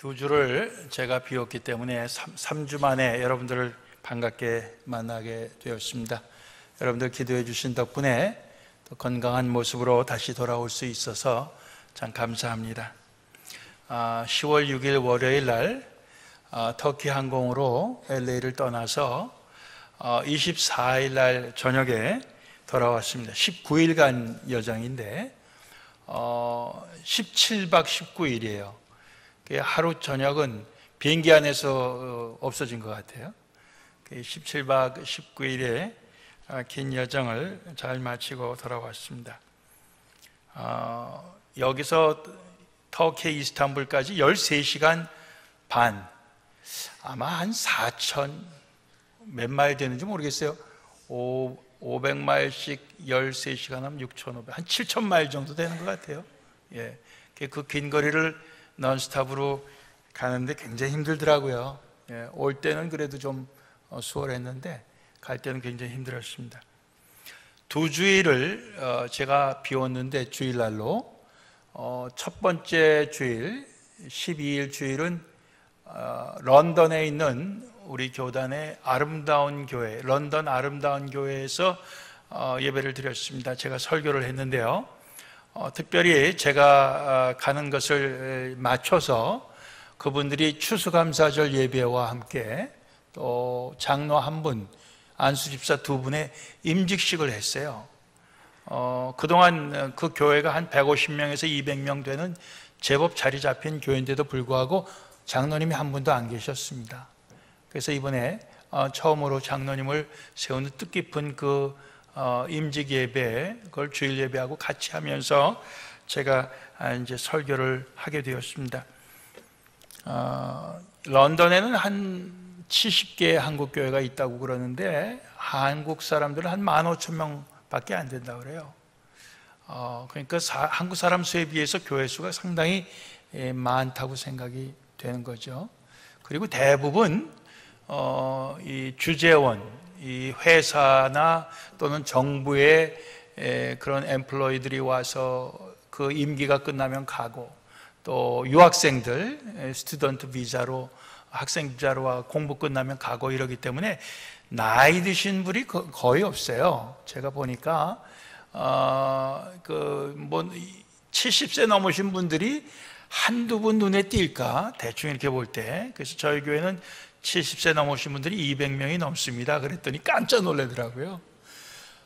두 주를 제가 비웠기 때문에 3주 만에 여러분들을 반갑게 만나게 되었습니다. 여러분들 기도해 주신 덕분에 또 건강한 모습으로 다시 돌아올 수 있어서 참 감사합니다. 10월 6일 월요일 날 터키 항공으로 LA를 떠나서 24일 날 저녁에 돌아왔습니다. 19일간 여정인데 17박 19일이에요. 하루 저녁은 비행기 안에서 없어진 것 같아요. 17박 19일의 긴 여정을 잘 마치고 돌아왔습니다. 여기서 터키 이스탄불까지 13시간 반, 아마 한 4천 몇 마일 되는지 모르겠어요. 500마일씩 13시간 하면 6,500, 한 7,000마일 정도 되는 것 같아요. 예, 그 긴 거리를 넌스톱으로 가는데 굉장히 힘들더라고요. 예, 올 때는 그래도 좀 수월했는데 갈 때는 굉장히 힘들었습니다. 두 주일을 제가 비웠는데 주일날로 첫 번째 주일 12일 주일은 런던에 있는 우리 교단의 아름다운 교회, 런던 아름다운 교회에서 예배를 드렸습니다. 제가 설교를 했는데요. 특별히 제가 가는 것을 맞춰서 그분들이 추수감사절 예배와 함께 또 장로 한 분, 안수집사 두 분의 임직식을 했어요. 그동안 그 교회가 한 150명에서 200명 되는 제법 자리 잡힌 교회인데도 불구하고 장로님이 한 분도 안 계셨습니다. 그래서 이번에 처음으로 장로님을 세우는 뜻깊은 그 임직 예배, 그걸 주일 예배하고 같이 하면서 제가 이제 설교를 하게 되었습니다. 런던에는 한 70개의 한국 교회가 있다고 그러는데 한국 사람들은 한 15,000명밖에 안 된다고 그래요. 그러니까 한국 사람 수에 비해서 교회 수가 상당히 많다고 생각이 되는 거죠. 그리고 대부분 이 주재원, 이 회사나 또는 정부의 그런 엠플로이들이 와서 그 임기가 끝나면 가고, 또 유학생들 스튜던트 비자로, 학생 비자로 공부 끝나면 가고 이러기 때문에 나이 드신 분이 거의 없어요. 제가 보니까 70세 넘으신 분들이 한두 분 눈에 띌까 대충 이렇게 볼 때. 그래서 저희 교회는 70세 넘으신 분들이 200명이 넘습니다. 그랬더니 깜짝 놀라더라고요.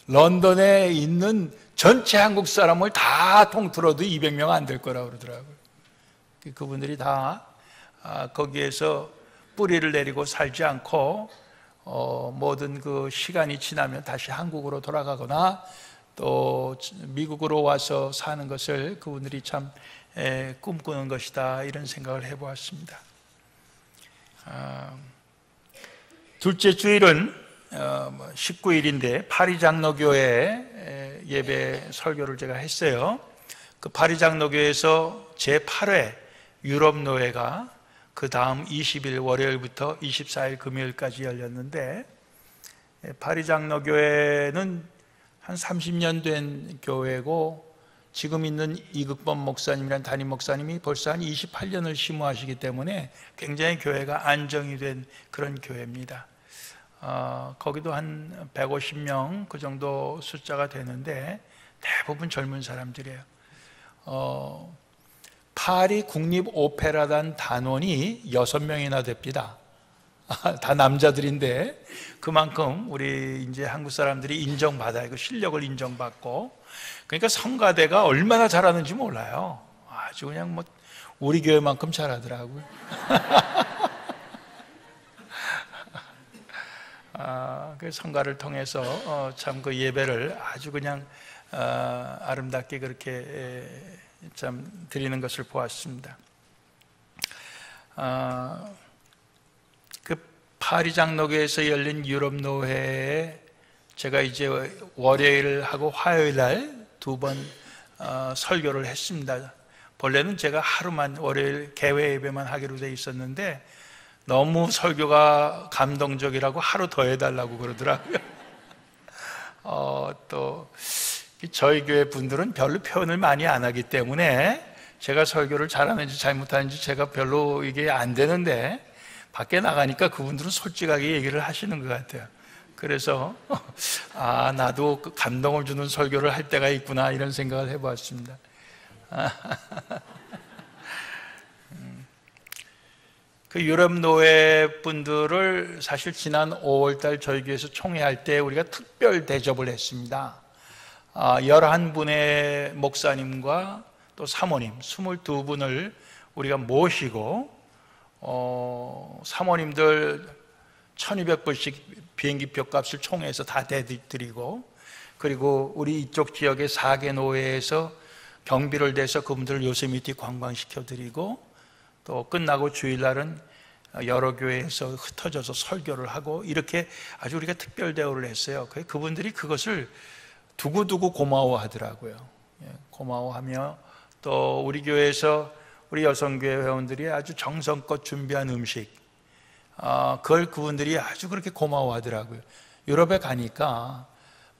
런던에 있는 전체 한국 사람을 다 통틀어도 200명 안 될 거라고 그러더라고요. 그분들이 다 거기에서 뿌리를 내리고 살지 않고 모든 그 시간이 지나면 다시 한국으로 돌아가거나 또 미국으로 와서 사는 것을 그분들이 참 꿈꾸는 것이다, 이런 생각을 해보았습니다. 둘째 주일은 19일인데 파리 장로교회 예배 설교를 제가 했어요. 그 파리 장로교회에서 제8회 유럽 노회가 그 다음 20일 월요일부터 24일 금요일까지 열렸는데, 파리 장로교회는 한 30년 된 교회고 지금 있는 이극범 목사님이라는 담임 목사님이 벌써 한 28년을 심우하시기 때문에 굉장히 교회가 안정이 된 그런 교회입니다. 거기도 한 150명 그 정도 숫자가 되는데 대부분 젊은 사람들이에요. 파리 국립오페라단 단원이 6명이나 됩니다. 다 남자들인데 그만큼 우리 이제 한국 사람들이 인정받아요. 그 실력을 인정받고. 그러니까 성가대가 얼마나 잘하는지 몰라요. 아주 그냥 뭐 우리 교회만큼 잘하더라고요. 그 성가를 통해서 참 그 예배를 아주 그냥 아름답게 그렇게 참 드리는 것을 보았습니다. 그 파리 장로교에서 열린 유럽 노회에 제가 이제 월요일하고 화요일 날 두 번 설교를 했습니다. 본래는 제가 하루만 월요일 개회 예배만 하기로 돼 있었는데 너무 설교가 감동적이라고 하루 더 해달라고 그러더라고요. 또 저희 교회 분들은 별로 표현을 많이 안 하기 때문에 제가 설교를 잘하는지 잘못하는지 제가 별로 이게 안 되는데 밖에 나가니까 그분들은 솔직하게 얘기를 하시는 것 같아요. 그래서 나도 감동을 주는 설교를 할 때가 있구나 이런 생각을 해보았습니다. 그 유럽 노예 분들을 사실 지난 5월달 저희 교회에서 총회할 때 우리가 특별 대접을 했습니다. 11분의 목사님과 또 사모님 22분을 우리가 모시고 사모님들 1200불씩 비행기표 값을 총회에서 다 대드리고, 그리고 우리 이쪽 지역의 4개 노예에서 경비를 대서 그분들을 요세미티 관광시켜드리고, 또 끝나고 주일날은 여러 교회에서 흩어져서 설교를 하고, 이렇게 아주 우리가 특별 대우를 했어요. 그분들이 그것을 두고두고 고마워하더라고요. 고마워하며, 또 우리 교회에서 우리 여성교회 회원들이 아주 정성껏 준비한 음식, 그걸 그분들이 아주 그렇게 고마워하더라고요. 유럽에 가니까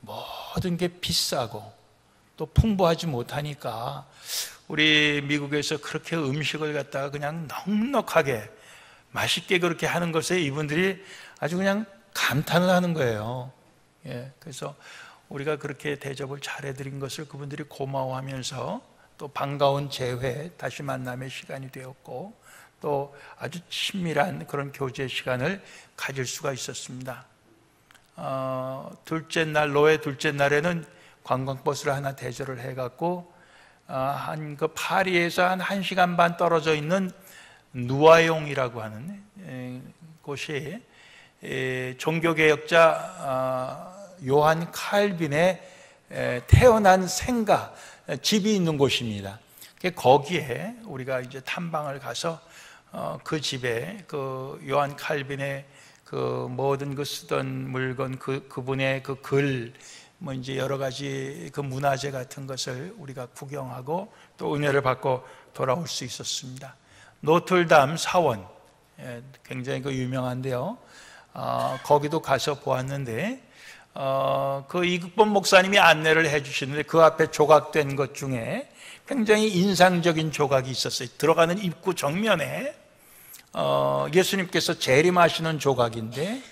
모든 게 비싸고 또 풍부하지 못하니까 우리 미국에서 그렇게 음식을 갖다가 그냥 넉넉하게 맛있게 그렇게 하는 것에 이분들이 아주 그냥 감탄을 하는 거예요. 그래서 우리가 그렇게 대접을 잘해드린 것을 그분들이 고마워하면서 또 반가운 재회, 다시 만남의 시간이 되었고, 또 아주 친밀한 그런 교제 시간을 가질 수가 있었습니다. 둘째 날, 노예 둘째 날에는 관광버스를 하나 대절을 해갖고 그 파리에서 한 1시간 반 떨어져 있는 누아용이라고 하는 곳이 종교개혁자 요한 칼빈의 태어난 생가 집이 있는 곳입니다. 거기에 우리가 이제 탐방을 가서 그 집에 그 요한 칼빈의 그 모든 그 쓰던 물건, 그분의 그 글, 뭐 이제 여러 가지 그 문화재 같은 것을 우리가 구경하고 또 은혜를 받고 돌아올 수 있었습니다. 노틀담 사원, 굉장히 그 유명한데요. 거기도 가서 보았는데, 그 이국범 목사님이 안내를 해주시는데 그 앞에 조각된 것 중에 굉장히 인상적인 조각이 있었어요. 들어가는 입구 정면에 예수님께서 재림하시는 조각인데,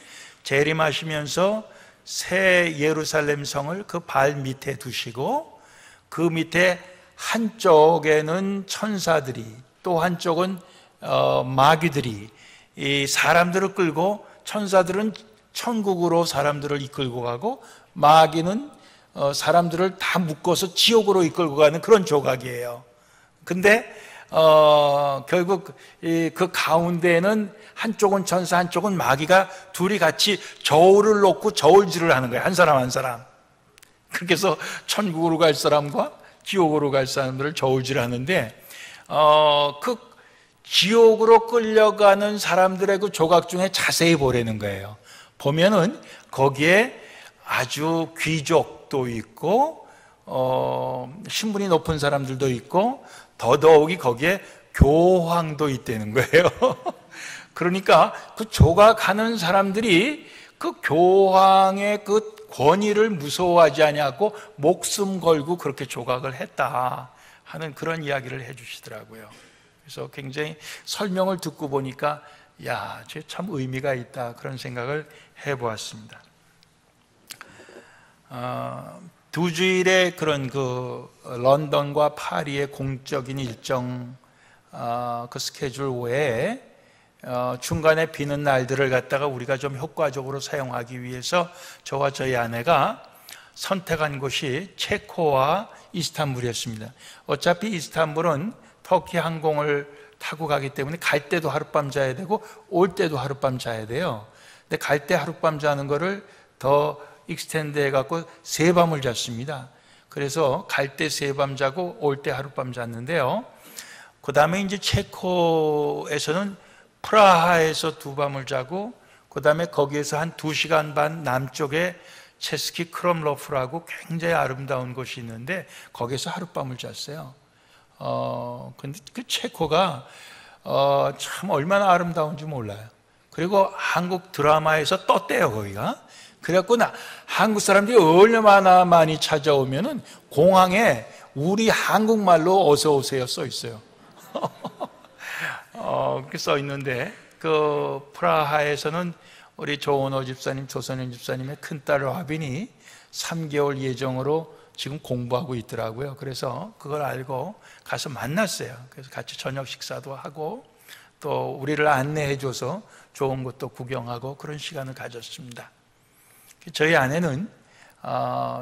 재림하시면서 새 예루살렘 성을 그 발 밑에 두시고, 그 밑에 한쪽에는 천사들이, 또 한쪽은 마귀들이 이 사람들을 끌고, 천사들은 천국으로 사람들을 이끌고 가고 마귀는 사람들을 다 묶어서 지옥으로 이끌고 가는 그런 조각이에요. 근데 결국 그 가운데에는 한쪽은 천사, 한쪽은 마귀가 둘이 같이 저울을 놓고 저울질을 하는 거예요. 한 사람 한 사람. 그렇게 해서 천국으로 갈 사람과 지옥으로 갈 사람들을 저울질하는데, 그 지옥으로 끌려가는 사람들의 그 조각 중에 자세히 보라는 거예요. 보면은 거기에 아주 귀족도 있고 신분이 높은 사람들도 있고 더더욱이 거기에 교황도 있다는 거예요. 그러니까 그 조각하는 사람들이 그 교황의 그 권위를 무서워하지 아니하고 목숨 걸고 그렇게 조각을 했다 하는 그런 이야기를 해주시더라고요. 그래서 굉장히 설명을 듣고 보니까 야, 저 참 의미가 있다 그런 생각을 해보았습니다. 두 주일의 그런 그 런던과 파리의 공적인 일정 그 스케줄 외에 중간에 비는 날들을 갖다가 우리가 좀 효과적으로 사용하기 위해서 저와 저희 아내가 선택한 곳이 체코와 이스탄불이었습니다. 어차피 이스탄불은 터키 항공을 타고 가기 때문에 갈 때도 하룻밤 자야 되고 올 때도 하룻밤 자야 돼요. 근데 갈 때 하룻밤 자는 거를 더 익스텐드 해갖고 3밤을 잤습니다. 그래서 갈 때 3밤 자고 올 때 하룻밤 잤는데요. 그 다음에 이제 체코에서는 프라하에서 2밤을 자고, 그 다음에 거기에서 한 2시간 반 남쪽에 체스키 크롬로프라고 굉장히 아름다운 곳이 있는데 거기에서 하룻밤을 잤어요. 근데 그 체코가 참 얼마나 아름다운지 몰라요. 그리고 한국 드라마에서 떴대요, 거기가. 그래갖고 한국 사람들이 얼마나 많이 찾아오면은 공항에 우리 한국말로 어서 오세요 써 있어요. 그렇게 써 있는데 그 프라하에서는 우리 조은호 집사님, 조선영 집사님의 큰딸 와빈이 3개월 예정으로 지금 공부하고 있더라고요. 그래서 그걸 알고 가서 만났어요. 그래서 같이 저녁 식사도 하고 또 우리를 안내해줘서 좋은 곳도 구경하고 그런 시간을 가졌습니다. 저희 아내는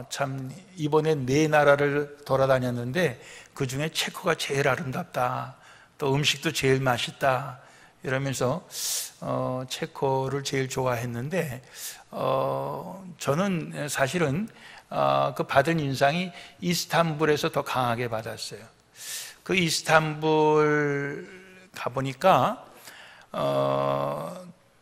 참 이번에 4나라를 돌아다녔는데 그 중에 체코가 제일 아름답다, 또 음식도 제일 맛있다 이러면서 체코를 제일 좋아했는데 저는 사실은 그 받은 인상이 이스탄불에서 더 강하게 받았어요. 그 이스탄불 가보니까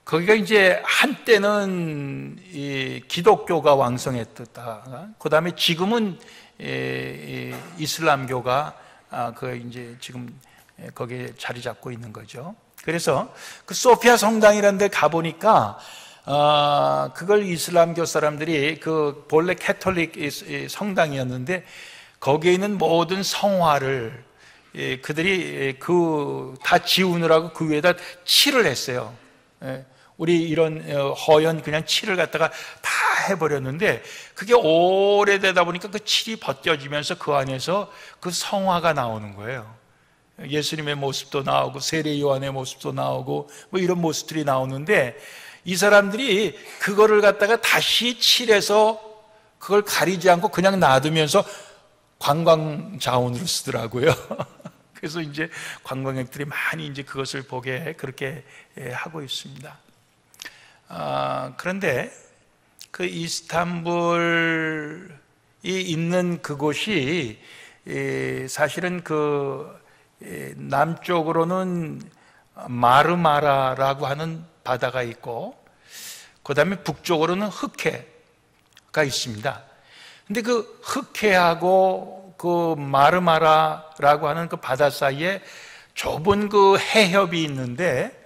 거기가 이제 한때는 이 기독교가 왕성했다가 그 다음에 지금은 이슬람교가 그 이제 지금 거기에 자리 잡고 있는 거죠. 그래서 그 소피아 성당이라는 데 가보니까 그걸 이슬람교 사람들이 그 본래 캐톨릭 성당이었는데 거기에 있는 모든 성화를 그들이 그 다 지우느라고 그 위에다 칠을 했어요. 우리 이런 허연 그냥 칠을 갖다가 다 해버렸는데 그게 오래되다 보니까 그 칠이 벗겨지면서 그 안에서 그 성화가 나오는 거예요. 예수님의 모습도 나오고 세례 요한의 모습도 나오고 뭐 이런 모습들이 나오는데 이 사람들이 그거를 갖다가 다시 칠해서 그걸 가리지 않고 그냥 놔두면서 관광 자원으로 쓰더라고요. 그래서 이제 관광객들이 많이 이제 그것을 보게 그렇게 하고 있습니다. 그런데 그 이스탄불이 있는 그곳이 사실은 그 남쪽으로는 마르마라라고 하는 바다가 있고 그 다음에 북쪽으로는 흑해가 있습니다. 근데 그 흑해하고 그 마르마라라고 하는 그 바다 사이에 좁은 그 해협이 있는데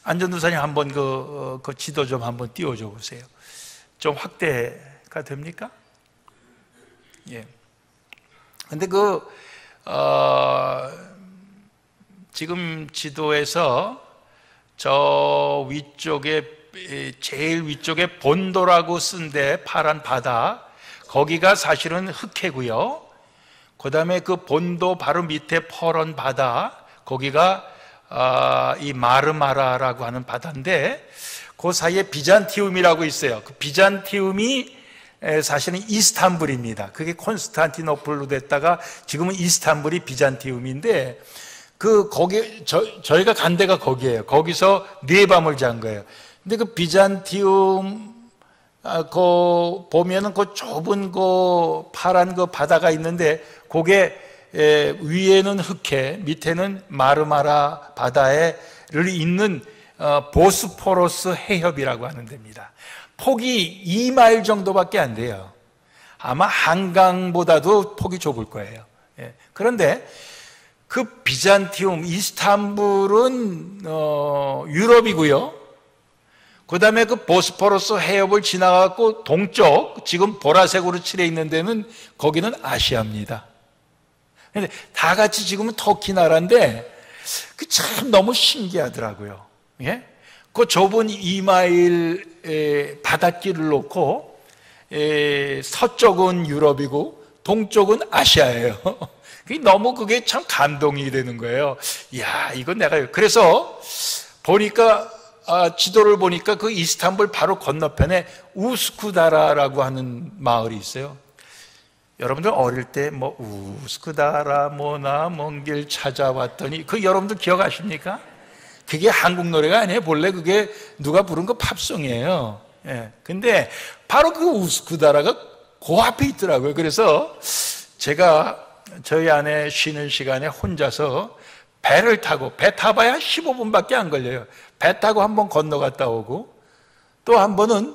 안전도사님 한번 그 지도 좀 한번 띄워줘 보세요. 좀 확대가 됩니까? 예. 근데 지금 지도에서 저 위쪽에 제일 위쪽에 본도라고 쓴데 파란 바다 거기가 사실은 흑해고요. 그 다음에 그 본도 바로 밑에 퍼런 바다 거기가 이 마르마라라고 하는 바다인데 그 사이에 비잔티움이라고 있어요. 그 비잔티움이 사실은 이스탄불입니다. 그게 콘스탄티노플로 됐다가 지금은 이스탄불이 비잔티움인데 거기 저희가 간 데가 거기예요. 거기서 4밤을 잔 거예요. 근데 그 비잔티움 보면은 그 좁은 그 파란 그 바다가 있는데 그게 위에는 흑해, 밑에는 마르마라 바다에를 잇는 보스포러스 해협이라고 하는 데입니다. 폭이 2마일 정도밖에 안 돼요. 아마 한강보다도 폭이 좁을 거예요. 그런데 그 비잔티움, 이스탄불은 유럽이고요. 그 다음에 그 보스포러스 해협을 지나가고 동쪽, 지금 보라색으로 칠해 있는 데는 거기는 아시아입니다. 근데 다 같이 지금은 터키 나라인데 그 참 너무 신기하더라고요. 예? 그 좁은 2마일 바닷길을 놓고 서쪽은 유럽이고 동쪽은 아시아예요. 너무 그게 참 감동이 되는 거예요. 이야, 이건 내가 그래서 보니까 지도를 보니까 그 이스탄불 바로 건너편에 우스쿠다라라고 하는 마을이 있어요. 여러분들 어릴 때 뭐 우스쿠다라 뭐나 먼 길 찾아왔더니 그 여러분들 기억하십니까? 그게 한국 노래가 아니에요. 본래 그게 누가 부른 거 팝송이에요. 예. 근데 바로 그 우스쿠다라가 그 앞에 있더라고요. 그래서 제가 저희 아내 쉬는 시간에 혼자서 배를 타고, 배 타봐야 15분밖에 안 걸려요. 배 타고 한번 건너갔다 오고 또 한 번은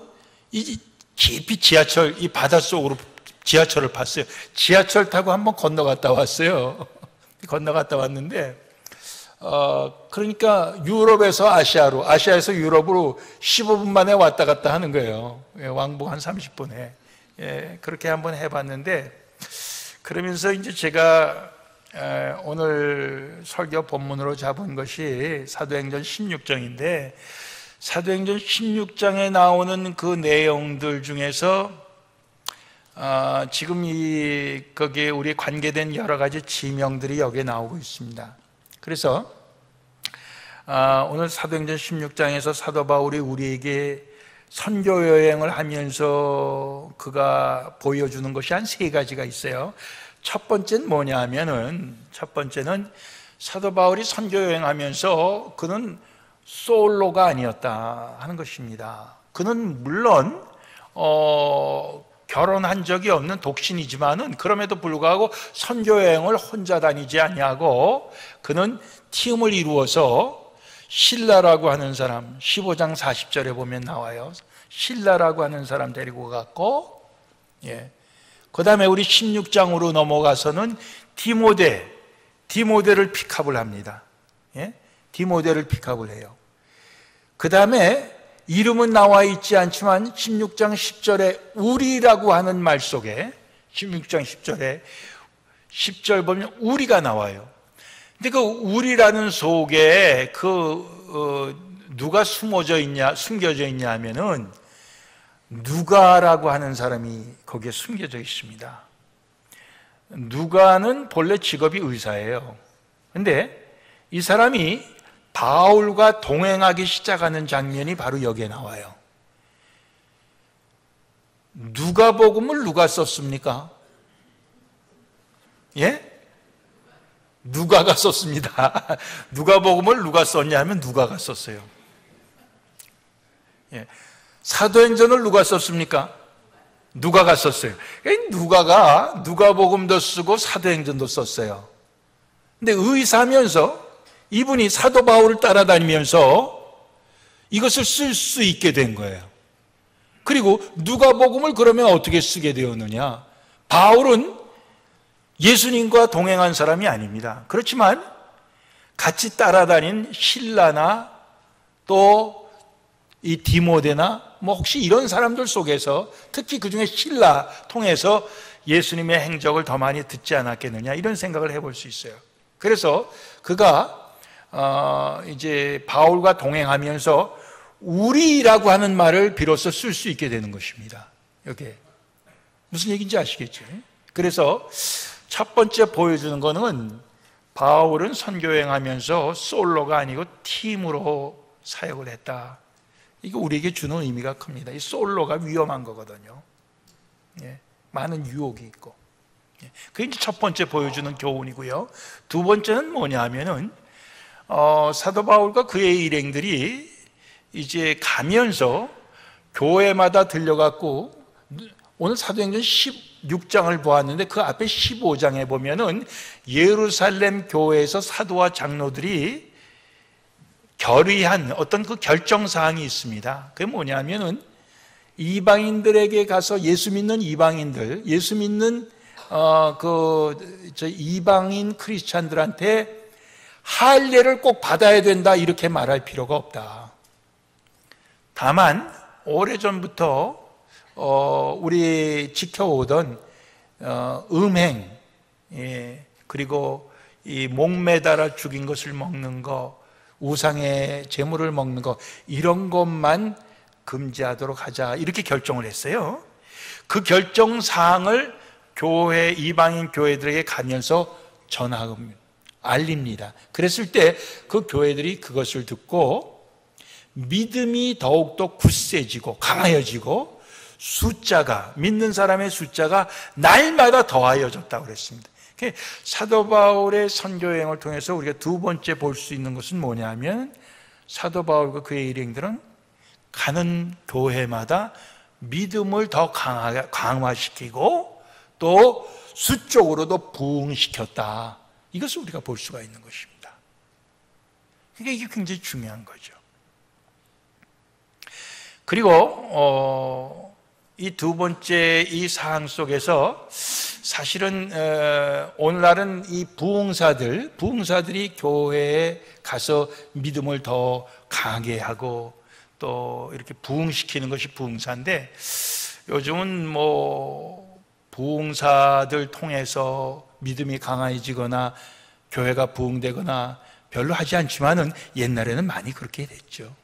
이 깊이 지하철, 이 바닷속으로 지하철을 봤어요. 지하철 타고 한번 건너갔다 왔어요. 건너갔다 왔는데 그러니까 유럽에서 아시아로, 아시아에서 유럽으로 15분 만에 왔다 갔다 하는 거예요. 왕복 한 30분에. 그렇게 한번 해봤는데, 그러면서 이제 제가 오늘 설교 본문으로 잡은 것이 사도행전 16장인데, 사도행전 16장에 나오는 그 내용들 중에서 지금 거기에 우리 관계된 여러 가지 지명들이 여기에 나오고 있습니다. 그래서 오늘 사도행전 16장에서 사도 바울이 우리에게 선교 여행을 하면서 그가 보여주는 것이 한 세 가지가 있어요. 첫 번째는 뭐냐 하면은, 첫 번째는 사도 바울이 선교 여행하면서 그는 솔로가 아니었다 하는 것입니다. 그는 물론 결혼한 적이 없는 독신이지만은 그럼에도 불구하고 선교 여행을 혼자 다니지 아니하고 그는 팀을 이루어서 실라라고 하는 사람, 15장 40절에 보면 나와요. 실라라고 하는 사람 데리고 갔고, 그 다음에 우리 16장으로 넘어가서는 디모데를 픽업을 합니다. 디모데를 픽업을 해요. 그 다음에 이름은 나와 있지 않지만 16장 10절에 우리라고 하는 말 속에, 16장 10절 보면 우리가 나와요. 근데 그 우리라는 속에 누가 숨겨져 있냐 하면은 누가라고 하는 사람이 거기에 숨겨져 있습니다. 누가는 본래 직업이 의사예요. 근데 이 사람이 바울과 동행하기 시작하는 장면이 바로 여기에 나와요. 누가복음을 누가 썼습니까? 누가가 썼습니다. 누가복음을 누가 썼냐면 누가가 썼어요. 사도행전을 누가 썼습니까? 누가가 썼어요. 누가가 누가복음도 쓰고 사도행전도 썼어요. 근데 의사면서 이분이 사도 바울을 따라다니면서 이것을 쓸 수 있게 된 거예요. 그리고 누가복음을 그러면 어떻게 쓰게 되었느냐? 바울은 예수님과 동행한 사람이 아닙니다. 그렇지만 같이 따라다닌 실라나 또 이 디모데나 혹시 이런 사람들 속에서 특히 그 중에 실라 통해서 예수님의 행적을 더 많이 듣지 않았겠느냐, 이런 생각을 해볼 수 있어요. 그래서 그가 이제 바울과 동행하면서 우리라고 하는 말을 비로소 쓸 수 있게 되는 것입니다. 여기에 무슨 얘기인지 아시겠죠? 그래서 첫 번째 보여주는 거는 바울은 선교여행하면서 솔로가 아니고 팀으로 사역을 했다. 이거 우리에게 주는 의미가 큽니다. 이 솔로가 위험한 거거든요. 많은 유혹이 있고. 그게 이제 첫 번째 보여주는 교훈이고요. 두 번째는 뭐냐 하면은 사도 바울과 그의 일행들이 이제 가면서 교회마다 들려갖고, 오늘 사도행전 16장을 보았는데 그 앞에 15장에 보면은 예루살렘 교회에서 사도와 장로들이 결의한 어떤 그 결정사항이 있습니다. 그게 뭐냐면은 이방인들에게 가서 예수 믿는 이방인들, 예수 믿는 이방인 크리스찬들한테 할례를 꼭 받아야 된다, 이렇게 말할 필요가 없다. 다만 오래전부터 우리 지켜오던 음행, 그리고 이 목매달아 죽인 것을 먹는 거, 우상의 제물을 먹는 거, 이런 것만 금지하도록 하자, 이렇게 결정을 했어요. 그 결정 사항을 교회, 이방인 교회들에게 가면서 알립니다. 그랬을 때 그 교회들이 그것을 듣고 믿음이 더욱더 굳세지고 강하여지고 믿는 사람의 숫자가 날마다 더하여졌다고 그랬습니다. 사도 바울의 선교여행을 통해서 우리가 두 번째 볼 수 있는 것은 뭐냐면, 사도 바울과 그의 일행들은 가는 교회마다 믿음을 더 강화시키고 또 수적으로도 부흥시켰다. 이것을 우리가 볼 수가 있는 것입니다. 그러니까 이게 굉장히 중요한 거죠. 그리고 이 두 번째 이 사항 속에서 사실은 오늘날은 이 부흥사들이 교회에 가서 믿음을 더 강하게 하고 또 이렇게 부흥시키는 것이 부흥사인데, 요즘은 뭐 부흥사들 통해서 믿음이 강해지거나 교회가 부흥되거나 별로 하지 않지만은 옛날에는 많이 그렇게 됐죠.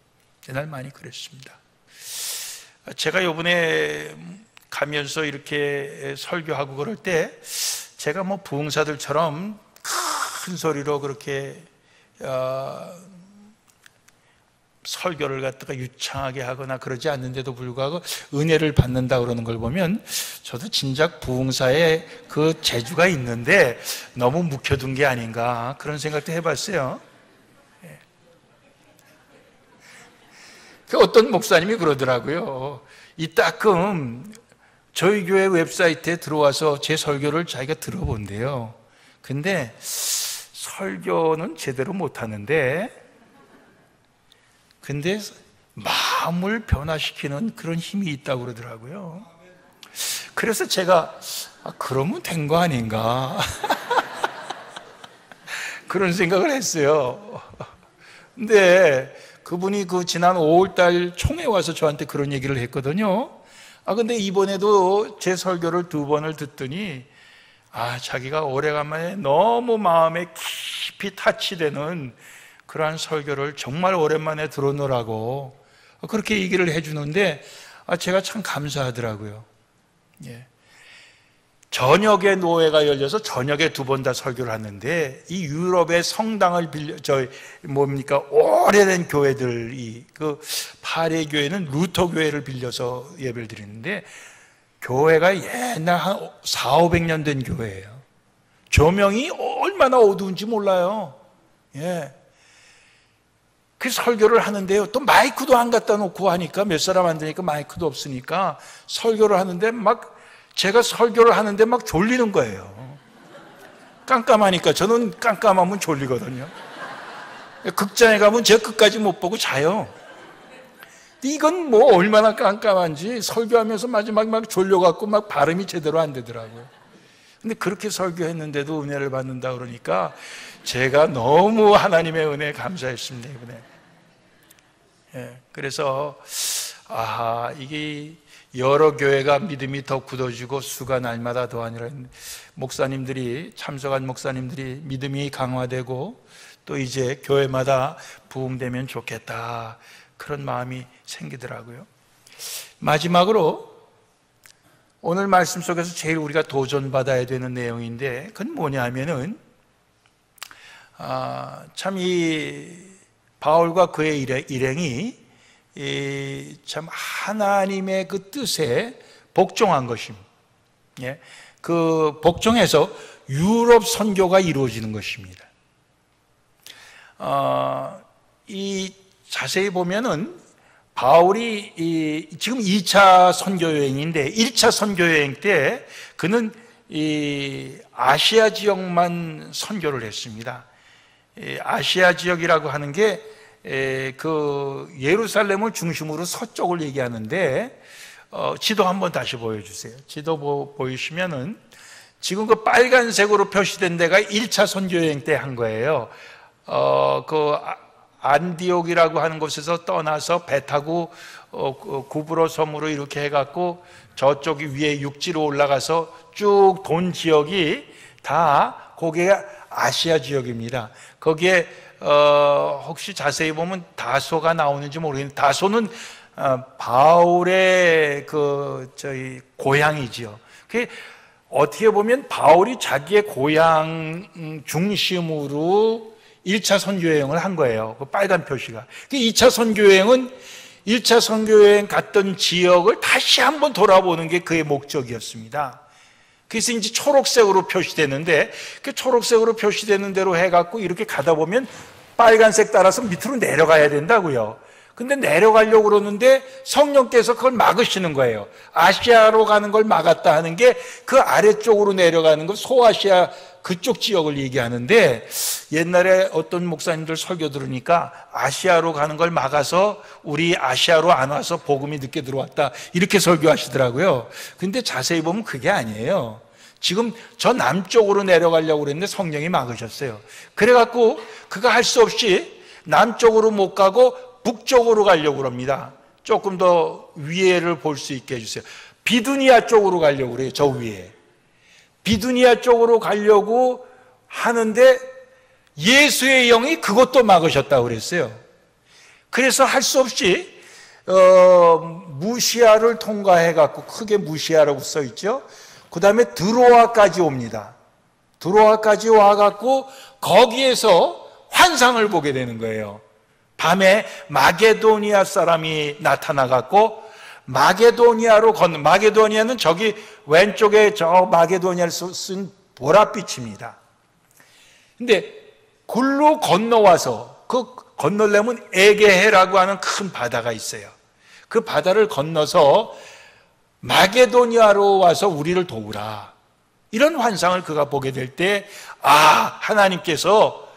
옛날 많이 그랬습니다. 제가 요번에 가면서 이렇게 설교하고 그럴 때 제가 뭐 부흥사들처럼 큰 소리로 그렇게 설교를 갖다가 유창하게 하거나 그러지 않는데도 불구하고 은혜를 받는다 그러는 걸 보면 저도 진작 부흥사에 그 재주가 있는데 너무 묵혀둔 게 아닌가 그런 생각도 해봤어요. 어떤 목사님이 그러더라고요. 이따금 저희 교회 웹사이트에 들어와서 제 설교를 자기가 들어본대요. 근데 설교는 제대로 못하는데 근데 마음을 변화시키는 그런 힘이 있다고 그러더라고요. 그래서 제가 그러면 된 거 아닌가 그런 생각을 했어요. 근데 그분이 그 지난 5월달 총회 와서 저한테 그런 얘기를 했거든요. 근데 이번에도 제 설교를 2번을 듣더니 자기가 오래간만에 너무 마음에 깊이 타치되는 그러한 설교를 정말 오랜만에 들어놓으라고 그렇게 얘기를 해주는데 제가 참 감사하더라고요. 저녁에 노회가 열려서 저녁에 2번 다 설교를 하는데 이 유럽의 성당을 오래된 교회들이 그 파리 교회는 루터 교회를 빌려서 예배를 드리는데 교회가 옛날 한 400~500년 된 교회예요. 조명이 얼마나 어두운지 몰라요. 그 설교를 하는데요. 또 마이크도 안 갖다 놓고 하니까 몇 사람 안 되니까 마이크도 없으니까 설교를 하는데 제가 설교를 하는데 졸리는 거예요. 깜깜하니까. 저는 깜깜하면 졸리거든요. 극장에 가면 제가 끝까지 못 보고 자요. 이건 뭐 얼마나 깜깜한지 설교하면서 마지막에 졸려갖고 발음이 제대로 안 되더라고요. 근데 그렇게 설교했는데도 은혜를 받는다 그러니까 제가 너무 하나님의 은혜에 감사했습니다, 이번에. 그래서 이게 여러 교회가 믿음이 더 굳어지고 수가 날마다 더하니라. 목사님들이 참석한 목사님들이 믿음이 강화되고 또 이제 교회마다 부흥되면 좋겠다 그런 마음이 생기더라고요. 마지막으로 오늘 말씀 속에서 제일 우리가 도전받아야 되는 내용인데 그건 뭐냐 하면은 참 이 바울과 그의 일행이 참 하나님의 그 뜻에 복종한 것입니다. 그 복종해서 유럽 선교가 이루어지는 것입니다. 이 자세히 보면은 바울이 지금 2차 선교 여행인데 1차 선교 여행 때 그는 이 아시아 지역만 선교를 했습니다. 아시아 지역이라고 하는 게 그 예루살렘을 중심으로 서쪽을 얘기하는데 지도 한번 다시 보여주세요. 지도 보이시면은 지금 그 빨간색으로 표시된 데가 1차 선교여행 때 한 거예요. 그 안디옥이라고 하는 곳에서 떠나서 배 타고 구브로 섬으로 이렇게 해갖고 저쪽이 위에 육지로 올라가서 쭉 돈 지역이 다 거기가 아시아 지역입니다. 거기에 혹시 자세히 보면 다소가 나오는지 모르겠는데 다소는 바울의 고향이지요. 그게 어떻게 보면 바울이 자기의 고향 중심으로 1차 선교여행을 한 거예요. 그 빨간 표시가. 2차 선교여행은 1차 선교여행 갔던 지역을 다시 한번 돌아보는 게 그의 목적이었습니다. 그래서 이제 초록색으로 표시되는데 그 초록색으로 표시되는 대로 해갖고 이렇게 가다 보면 빨간색 따라서 밑으로 내려가야 된다고요. 근데 내려가려고 그러는데 성령께서 그걸 막으시는 거예요. 아시아로 가는 걸 막았다 하는 게 그 아래쪽으로 내려가는 거 소아시아 그쪽 지역을 얘기하는데 옛날에 어떤 목사님들 설교 들으니까 아시아로 가는 걸 막아서 우리 아시아로 안 와서 복음이 늦게 들어왔다 이렇게 설교하시더라고요. 근데 자세히 보면 그게 아니에요. 지금 저 남쪽으로 내려가려고 그랬는데 성령이 막으셨어요. 그래갖고 그가 할 수 없이 남쪽으로 못 가고 북쪽으로 가려고 합니다. 조금 더 위에를 볼 수 있게 해주세요. 비두니아 쪽으로 가려고 그래요. 저 위에 비두니아 쪽으로 가려고 하는데 예수의 영이 그것도 막으셨다고 그랬어요. 그래서 할 수 없이 무시아를 통과해갖고, 크게 무시아라고 써있죠. 그 다음에 드로아까지 옵니다. 드로아까지 와갖고 거기에서 환상을 보게 되는 거예요. 밤에 마게도니아 사람이 나타나갖고 마게도니아로 마게도니아는 저기 왼쪽에 저 마게도니아를 쓴 보랏빛입니다. 근데 글로 건너와서, 그 건너려면 에게해라고 하는 큰 바다가 있어요. 그 바다를 건너서 마게도니아로 와서 우리를 도우라, 이런 환상을 그가 보게 될 때, 하나님께서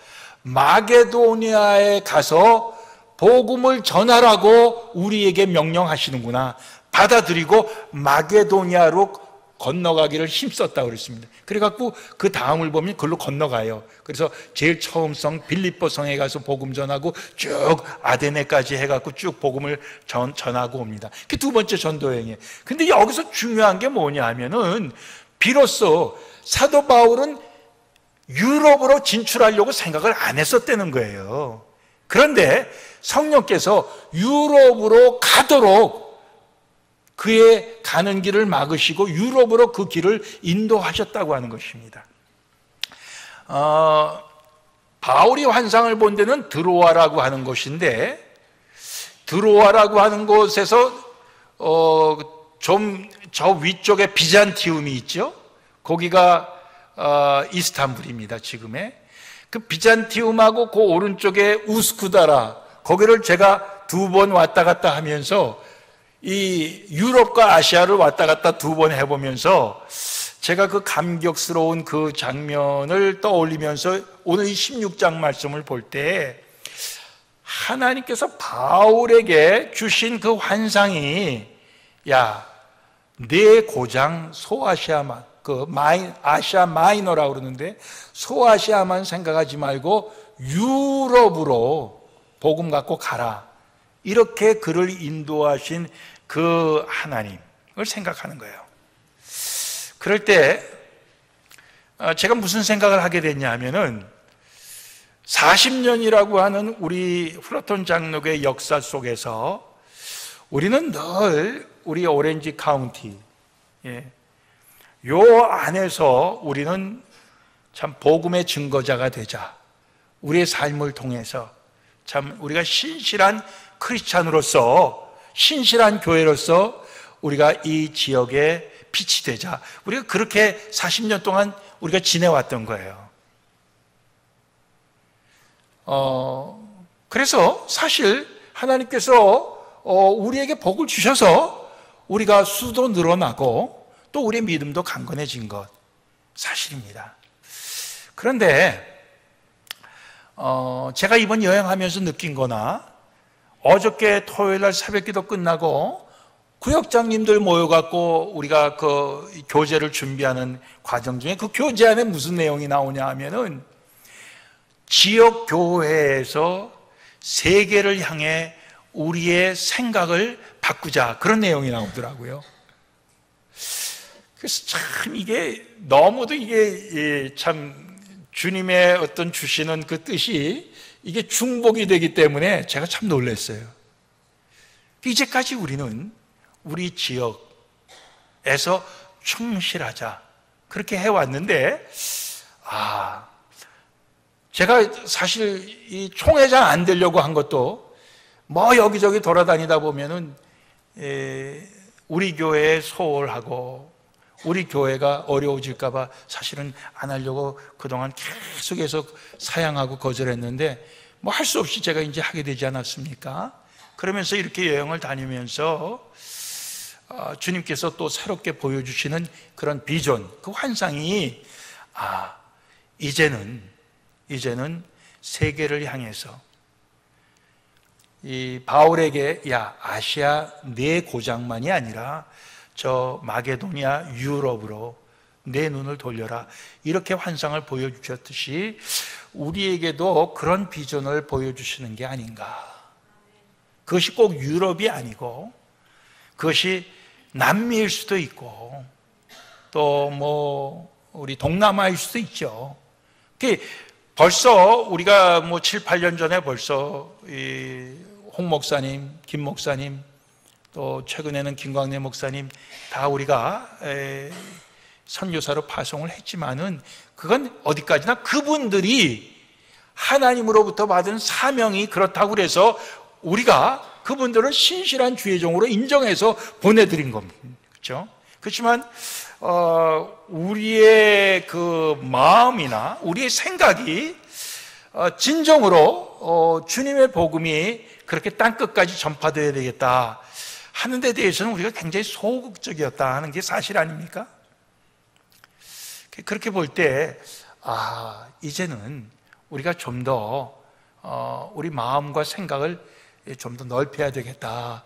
마게도니아에 가서 복음을 전하라고 우리에게 명령하시는구나, 받아들이고 마게도니아로 건너가기를 힘썼다고 그랬습니다. 그래갖고 그 다음을 보면 그걸로 건너가요. 그래서 제일 처음 성 빌립보 성에 가서 복음 전하고 쭉 아데네까지 해갖고 쭉 복음을 전하고 옵니다. 그게 두 번째 전도 여행이에요. 근데 여기서 중요한 게 뭐냐 하면은, 비로소 사도 바울은 유럽으로 진출하려고 생각을 안 했었다는 거예요. 그런데 성령께서 유럽으로 가도록 그의 가는 길을 막으시고 유럽으로 그 길을 인도하셨다고 하는 것입니다. 바울이 환상을 본 데는 드로아라고 하는 곳인데, 드로아라고 하는 곳에서 좀 저 위쪽에 비잔티움이 있죠. 거기가 이스탄불입니다. 지금의 그 비잔티움하고 그 오른쪽에 우스쿠다라, 거기를 제가 2번 왔다 갔다 하면서 이 유럽과 아시아를 왔다 갔다 2번 해보면서 제가 그 감격스러운 그 장면을 떠올리면서 오늘 이 16장 말씀을 볼 때, 하나님께서 바울에게 주신 그 환상이, 내 고장 소아시아만, 아시아 마이너라고 그러는데, 소아시아만 생각하지 말고 유럽으로 복음 갖고 가라, 이렇게 그를 인도하신 그 하나님을 생각하는 거예요. 그럴 때 제가 무슨 생각을 하게 됐냐 하면은, 40년이라고 하는 우리 플러톤 장로교의 역사 속에서 우리는 늘 우리 오렌지 카운티, 요 안에서 우리는 참 복음의 증거자가 되자, 우리의 삶을 통해서 참 우리가 신실한 크리스찬으로서, 신실한 교회로서 우리가 이 지역에 빛이 되자, 우리가 그렇게 40년 동안 우리가 지내왔던 거예요. 그래서 사실 하나님께서 우리에게 복을 주셔서 우리가 수도 늘어나고 또 우리의 믿음도 강건해진 것 사실입니다. 그런데 제가 이번 여행하면서 느낀 거나, 어저께 토요일 날 새벽기도 끝나고 구역장님들 모여갖고 우리가 그 교제를 준비하는 과정 중에, 그 교제 안에 무슨 내용이 나오냐 하면은, 지역 교회에서 세계를 향해 우리의 생각을 바꾸자, 그런 내용이 나오더라고요. 그래서 참 이게 너무도 이게 참 주님의 어떤 주시는 그 뜻이 이게 중복이 되기 때문에 제가 참 놀랐어요. 이제까지 우리는 우리 지역에서 충실하자, 그렇게 해왔는데, 제가 사실 이 총회장 안 되려고 한 것도, 뭐 여기저기 돌아다니다 보면은 우리 교회에 소홀하고 우리 교회가 어려워질까봐 사실은 안 하려고 그동안 계속해서 사양하고 거절했는데, 뭐 할 수 없이 제가 이제 하게 되지 않았습니까? 그러면서 이렇게 여행을 다니면서 주님께서 또 새롭게 보여주시는 그런 비전, 그 환상이, 이제는 세계를 향해서 이 바울에게, 아시아 내 고장만이 아니라 저 마게도니아 유럽으로 내 눈을 돌려라. 이렇게 환상을 보여주셨듯이 우리에게도 그런 비전을 보여주시는 게 아닌가. 그것이 꼭 유럽이 아니고 그것이 남미일 수도 있고 또 뭐 우리 동남아일 수도 있죠. 벌써 우리가 뭐 7, 8년 전에 벌써 홍 목사님, 김 목사님, 또 최근에는 김광래 목사님 다 우리가 선교사로 파송을 했지만은 그건 어디까지나 그분들이 하나님으로부터 받은 사명이 그렇다고 그래서 우리가 그분들을 신실한 주의 종으로 인정해서 보내드린 겁니다. 그렇죠? 그렇지만 우리의 그 마음이나 우리의 생각이 진정으로 주님의 복음이 그렇게 땅끝까지 전파되어야 되겠다 하는 데 대해서는 우리가 굉장히 소극적이었다 하는 게 사실 아닙니까? 그렇게 볼 때 이제는 우리가 좀 더 우리 마음과 생각을 좀 더 넓혀야 되겠다.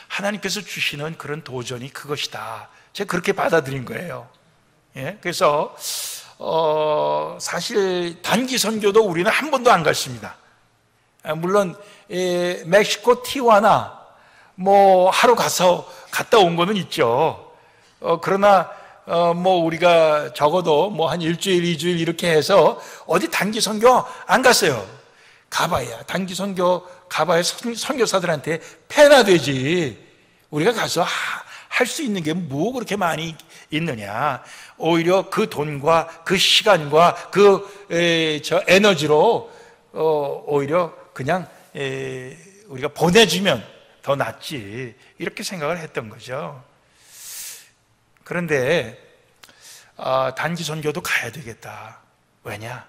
하나님께서 주시는 그런 도전이 그것이다. 제가 그렇게 받아들인 거예요. 예? 그래서 사실 단기 선교도 우리는 한 번도 안 갔습니다. 물론 멕시코 티juana 뭐 하루 갔다 온 거는 있죠. 그러나 뭐 우리가 적어도 뭐 한 일주일, 2주일 이렇게 해서 어디 단기 선교 안 갔어요. 가봐야 단기 선교 가봐야 선교사들한테 패나 되지. 우리가 가서 할 수 있는 게 뭐 그렇게 많이 있느냐. 오히려 그 돈과 그 시간과 그 에너지로 오히려 그냥 우리가 보내주면 더 낫지. 이렇게 생각을 했던 거죠. 그런데 단기 선교도 가야 되겠다. 왜냐?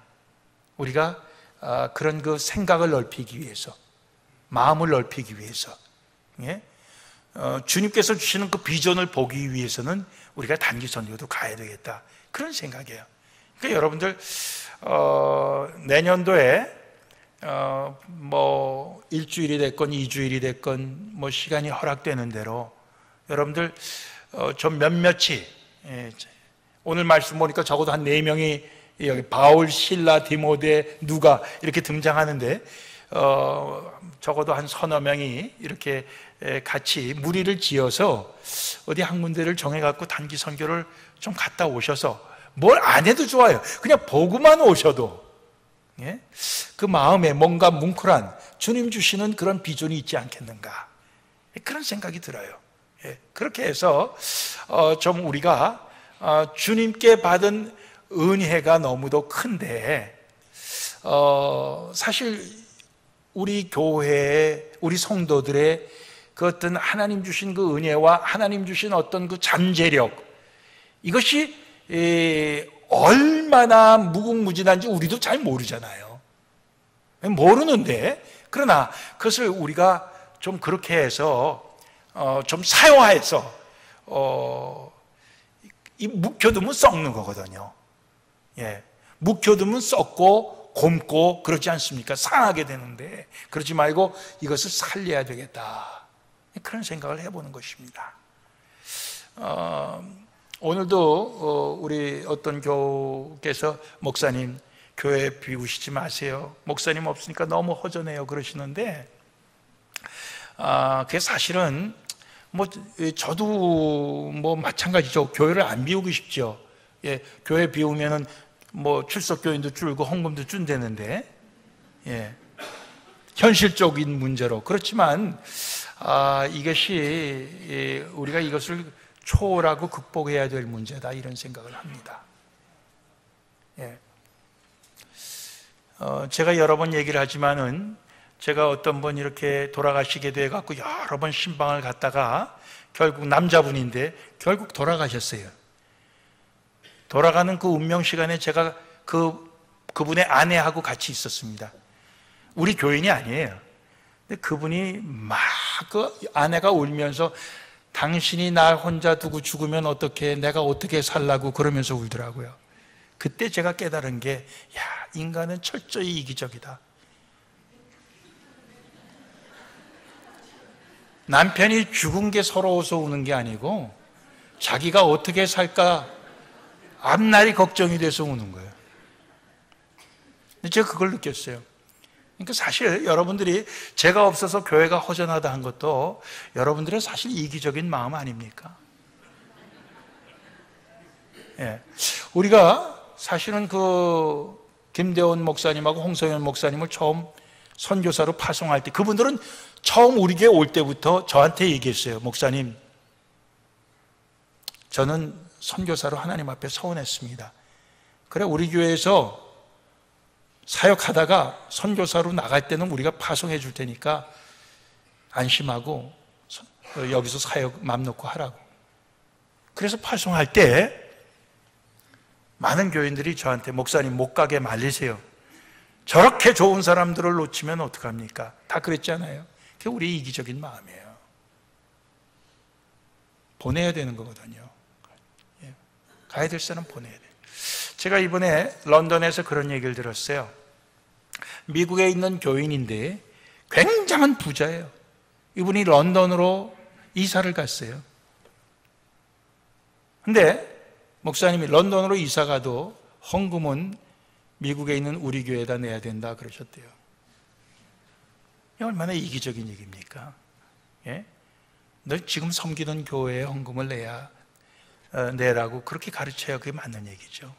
우리가 그런 그 생각을 넓히기 위해서, 마음을 넓히기 위해서, 예? 주님께서 주시는 그 비전을 보기 위해서는 우리가 단기 선교도 가야 되겠다. 그런 생각이에요. 그러니까 여러분들 내년도에 뭐 일주일이 됐건 2주일이 됐건 뭐 시간이 허락되는 대로 여러분들 좀 몇몇이 오늘 말씀 보니까 적어도 한 4명이 여기 바울, 실라, 디모데, 누가 이렇게 등장하는데 적어도 한 서너 명이 이렇게 같이 무리를 지어서 어디 한 군데를 정해갖고 단기 선교를 좀 갔다 오셔서 뭘 안 해도 좋아요. 그냥 보고만 오셔도 그 마음에 뭔가 뭉클한 주님 주시는 그런 비전이 있지 않겠는가, 그런 생각이 들어요. 그렇게 해서 좀 우리가 주님께 받은 은혜가 너무도 큰데 사실 우리 교회의 우리 성도들의 그 어떤 하나님 주신 그 은혜와 하나님 주신 어떤 그 잠재력, 이것이 얼마나 무궁무진한지 우리도 잘 모르잖아요. 모르는데, 그러나 그것을 우리가 좀 그렇게 해서 좀 사용해서 묵혀두면 썩는 거거든요. 묵혀두면 썩고 곪고 그러지 않습니까? 상하게 되는데, 그러지 말고 이것을 살려야 되겠다, 그런 생각을 해보는 것입니다. 오늘도 우리 어떤 교우께서 목사님 교회 비우시지 마세요, 목사님 없으니까 너무 허전해요 그러시는데, 그게 사실은 뭐 저도 뭐 마찬가지죠. 교회를 안 비우고 싶죠. 교회 비우면은 뭐 출석교인도 줄고 헌금도 준다는데, 현실적인 문제로. 그렇지만 이것이 우리가 이것을 초월하고 극복해야 될 문제다, 이런 생각을 합니다. 제가 여러 번 얘기를 하지만은 제가 어떤 분 이렇게 돌아가시게 돼 갖고 여러 번 신방을 갔다가 결국 남자분인데 결국 돌아가셨어요. 돌아가는 그 운명 시간에 제가 그분의 아내하고 같이 있었습니다. 우리 교인이 아니에요. 근데 그분이 막 그 아내가 울면서 당신이 날 혼자 두고 죽으면 어떻게, 내가 어떻게 살라고 그러면서 울더라고요. 그때 제가 깨달은 게, 인간은 철저히 이기적이다. 남편이 죽은 게 서러워서 우는 게 아니고 자기가 어떻게 살까 앞날이 걱정이 돼서 우는 거예요. 제가 그걸 느꼈어요. 그러니까 사실 여러분들이 제가 없어서 교회가 허전하다 한 것도 여러분들의 사실 이기적인 마음 아닙니까? 예. 우리가 사실은 그 김대원 목사님하고 홍성현 목사님을 처음 선교사로 파송할 때 그분들은 처음 우리 교회 올 때부터 저한테 얘기했어요. 목사님, 저는 선교사로 하나님 앞에 서원했습니다. 그래, 우리 교회에서 사역하다가 선교사로 나갈 때는 우리가 파송해 줄 테니까 안심하고 여기서 사역 맘 놓고 하라고. 그래서 파송할 때 많은 교인들이 저한테 목사님 못 가게 말리세요. 저렇게 좋은 사람들을 놓치면 어떡합니까? 다 그랬잖아요. 그게 우리의 이기적인 마음이에요. 보내야 되는 거거든요. 가야 될 사람 보내야 돼요. 제가 이번에 런던에서 그런 얘기를 들었어요. 미국에 있는 교인인데 굉장한 부자예요. 이분이 런던으로 이사를 갔어요. 근데 목사님이 런던으로 이사 가도 헌금은 미국에 있는 우리 교회에다 내야 된다 그러셨대요. 얼마나 이기적인 얘기입니까? 예? 너 지금 섬기는 교회에 헌금을 내라고 그렇게 가르쳐야 그게 맞는 얘기죠.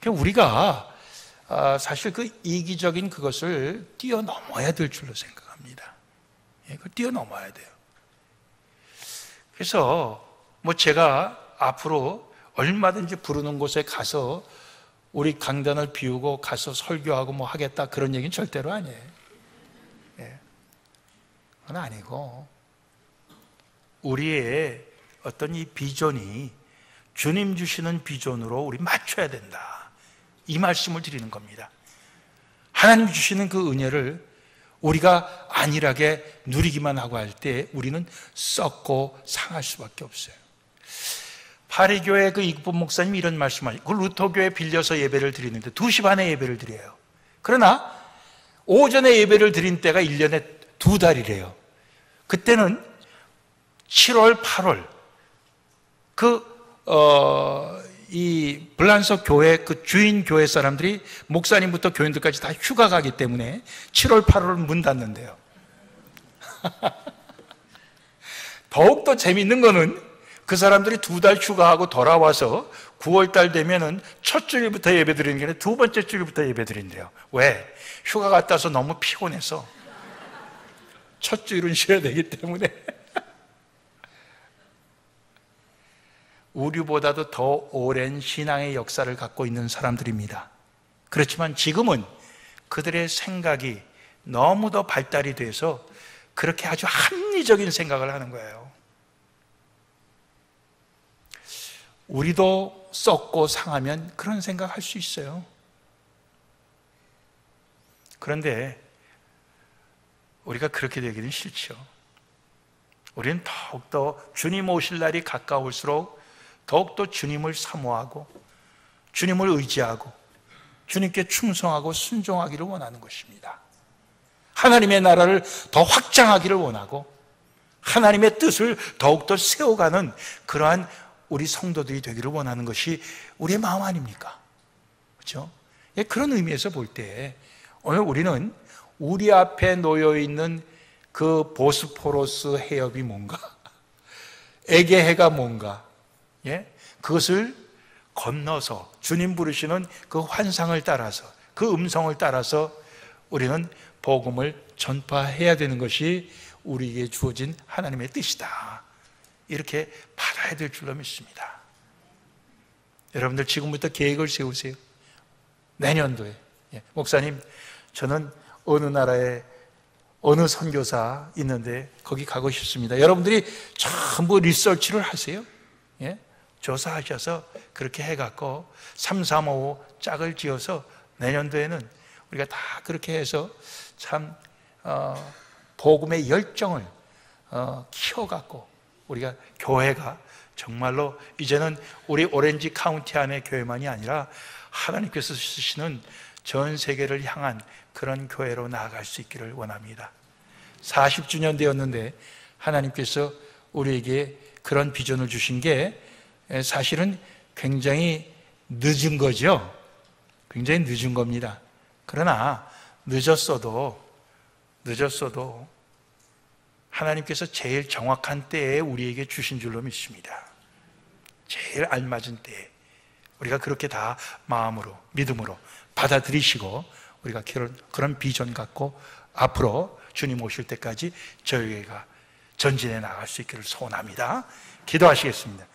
그러니까 우리가 사실 그 이기적인 그것을 뛰어넘어야 될 줄로 생각합니다. 예, 그걸 뛰어넘어야 돼요. 그래서 뭐 제가 앞으로 얼마든지 부르는 곳에 가서 우리 강단을 비우고 가서 설교하고 뭐 하겠다 그런 얘기는 절대로 아니에요. 예. 그건 아니고 우리의 어떤 이 비전이 주님 주시는 비전으로 우리 맞춰야 된다. 이 말씀을 드리는 겁니다. 하나님 주시는 그 은혜를 우리가 안일하게 누리기만 하고 할 때 우리는 썩고 상할 수밖에 없어요. 파리교회 그 이국본 목사님이 이런 말씀하시고 그 루터교회 빌려서 예배를 드리는데 2시 반에 예배를 드려요. 그러나 오전에 예배를 드린 때가 1년에 2달이래요. 그때는 7월, 8월 이 블란서 교회 그 주인 교회 사람들이 목사님부터 교인들까지 다 휴가 가기 때문에 7월, 8월 문 닫는데요. 더욱더 재미있는 거는 그 사람들이 2달 휴가하고 돌아와서 9월달 되면은 첫 주일부터 예배 드리는 게 아니라 두 번째 주일부터 예배 드린대요. 왜? 휴가 갔다 와서 너무 피곤해서 첫 주일은 쉬어야 되기 때문에. 우리보다도 더 오랜 신앙의 역사를 갖고 있는 사람들입니다. 그렇지만 지금은 그들의 생각이 너무도 발달이 돼서 그렇게 아주 합리적인 생각을 하는 거예요. 우리도 썩고 상하면 그런 생각할 수 있어요. 그런데 우리가 그렇게 되기는 싫죠. 우리는 더욱더 주님 오실 날이 가까울수록 더욱더 주님을 사모하고 주님을 의지하고 주님께 충성하고 순종하기를 원하는 것입니다. 하나님의 나라를 더 확장하기를 원하고 하나님의 뜻을 더욱더 세워가는 그러한 우리 성도들이 되기를 원하는 것이 우리의 마음 아닙니까? 그렇죠? 그런 의미에서 볼 때 오늘 우리는 우리 앞에 놓여 있는 그 보스포러스 해협이 뭔가, 에게해가 뭔가, 예? 그것을 건너서 주님 부르시는 그 환상을 따라서 그 음성을 따라서 우리는 복음을 전파해야 되는 것이 우리에게 주어진 하나님의 뜻이다. 이렇게 받아야 될 줄로 믿습니다. 여러분들 지금부터 계획을 세우세요. 내년도에 목사님 저는 어느 나라에 어느 선교사 있는데 거기 가고 싶습니다. 여러분들이 전부 리서치를 하세요. 예? 조사하셔서 그렇게 해갖고 3, 4, 5 짝을 지어서 내년도에는 우리가 다 그렇게 해서 참 복음의 열정을 키워갖고 우리가 교회가 정말로 이제는 우리 오렌지 카운티 안의 교회만이 아니라 하나님께서 쓰시는 전 세계를 향한 그런 교회로 나아갈 수 있기를 원합니다. 40주년 되었는데 하나님께서 우리에게 그런 비전을 주신 게 사실은 굉장히 늦은 거죠. 굉장히 늦은 겁니다. 그러나 늦었어도 하나님께서 제일 정확한 때에 우리에게 주신 줄로 믿습니다. 제일 알맞은 때에 우리가 그렇게 다 마음으로, 믿음으로 받아들이시고 우리가 그런 비전 갖고 앞으로 주님 오실 때까지 저희가 전진해 나갈 수 있기를 소원합니다. 기도하시겠습니다.